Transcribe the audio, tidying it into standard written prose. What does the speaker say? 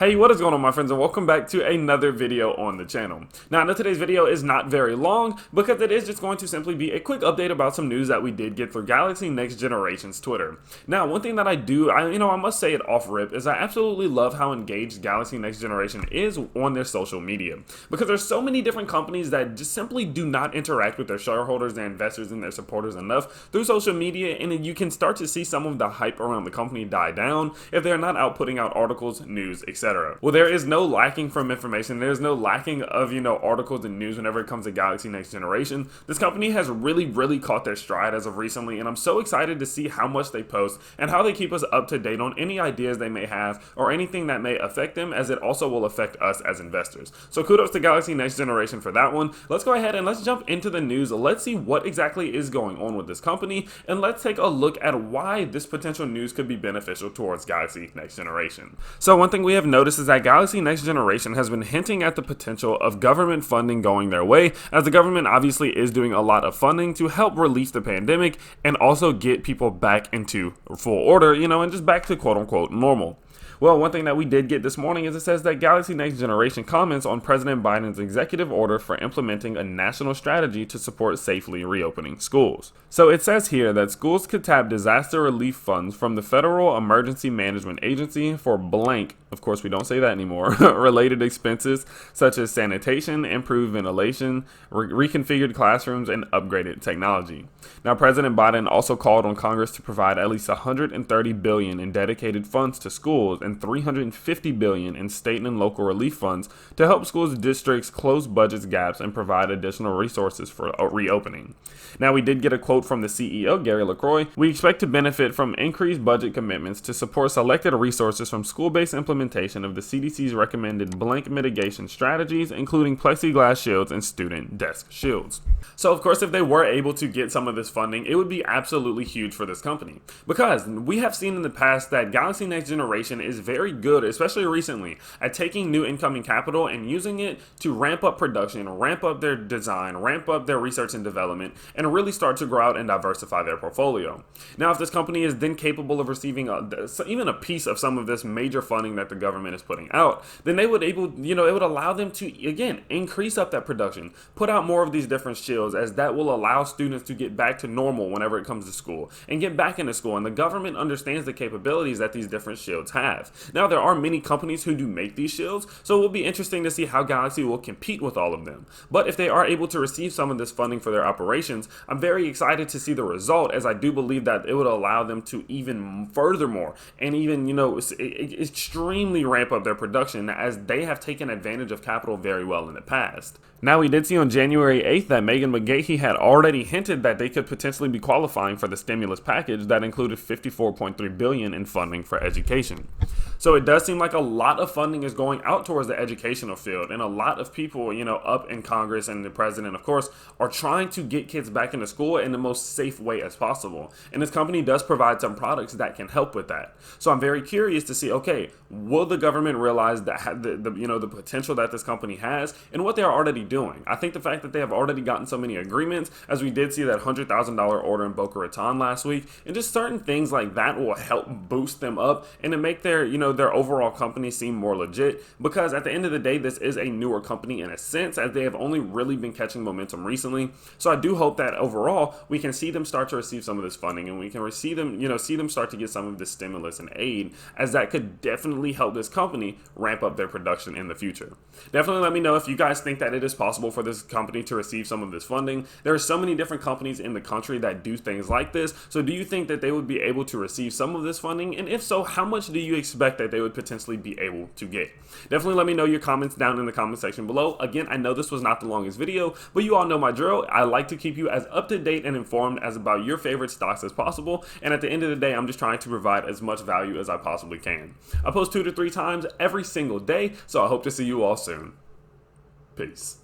Hey, what is going on, my friends, and welcome back to another video on the channel. Now, I know today's video is not very long because it is just going to simply be a quick update about some news that we did get through Galaxy Next Generation's Twitter. Now, one thing that I must say it off rip is I absolutely love how engaged Galaxy Next Generation is on their social media, because there's so many different companies that just simply do not interact with their shareholders, their investors, and their supporters enough through social media, and you can start to see some of the hype around the company die down if they're not out putting out articles, news, etc. Well, there is no lacking from information. There's no lacking of, articles and news whenever it comes to Galaxy Next Generation. This company has really caught their stride as of recently, and I'm so excited to see how much they post and how they keep us up to date on any ideas they may have or anything that may affect them, as it also will affect us as investors. So kudos to Galaxy Next Generation for that one. Let's go ahead and let's jump into the news. Let's see what exactly is going on with this company, and let's take a look at why this potential news could be beneficial towards Galaxy Next Generation. So one thing we have noticed is that Galaxy Next Generation has been hinting at the potential of government funding going their way, as the government obviously is doing a lot of funding to help relieve the pandemic and also get people back into full order, and just back to quote unquote normal. Well, one thing that we did get this morning is it says that Galaxy Next Generation comments on President Biden's executive order for implementing a national strategy to support safely reopening schools. So it says here that schools could tap disaster relief funds from the Federal Emergency Management Agency for blank, of course we don't say that anymore, related expenses such as sanitation, improved ventilation, reconfigured classrooms, and upgraded technology. Now, President Biden also called on Congress to provide at least $130 billion in dedicated funds to schools and $350 billion in state and local relief funds to help schools districts close budget gaps and provide additional resources for reopening. Now, we did get a quote from the CEO, Gary LaCroix. We expect to benefit from increased budget commitments to support selected resources from school-based implementation of the CDC's recommended blank mitigation strategies, including plexiglass shields and student desk shields. So, of course, if they were able to get some of this funding, it would be absolutely huge for this company, because we have seen in the past that Galaxy Next Generation is very good, especially recently, at taking new incoming capital and using it to ramp up production, ramp up their design, ramp up their research and development, and really start to grow out and diversify their portfolio. Now, if this company is then capable of receiving even a piece of some of this major funding that the government is putting out, then it would allow them to, again, increase up that production, put out more of these different shields, as that will allow students to get back to normal whenever it comes to school and get back into school. And the government understands the capabilities that these different shields have. Now, there are many companies who do make these shields, so it will be interesting to see how Galaxy will compete with all of them. But if they are able to receive some of this funding for their operations, I'm very excited to see the result, as I do believe that it would allow them to even furthermore and even, extremely ramp up their production, as they have taken advantage of capital very well in the past. Now, we did see on January 8th that Megan McGahey had already hinted that they could potentially be qualifying for the stimulus package that included $54.3 billion in funding for education. So it does seem like a lot of funding is going out towards the educational field, and a lot of people, up in Congress and the president, of course, are trying to get kids back into school in the most safe way as possible. And this company does provide some products that can help with that. So I'm very curious to see, okay, will the government realize that the potential that this company has and what they are already doing? I think the fact that they have already gotten so many agreements, as we did see that $100,000 order in Boca Raton last week, and just certain things like that will help boost them up and to make their overall company seem more legit, because at the end of the day, this is a newer company in a sense, as they have only really been catching momentum recently. So I do hope that overall we can see them start to receive some of this funding, and we can see them start to get some of this stimulus and aid, as that could definitely help this company ramp up their production in the future. Definitely let me know if you guys think that it is possible for this company to receive some of this funding. There are so many different companies in the country that do things like this. So do you think that they would be able to receive some of this funding? And if so, how much do you expect that they would potentially be able to get? Definitely let me know your comments down in the comment section below. Again, I know this was not the longest video, but you all know my drill. I like to keep you as up to date and informed as about your favorite stocks as possible. And at the end of the day, I'm just trying to provide as much value as I possibly can. I post 2 to 3 times every single day, so I hope to see you all soon. Peace.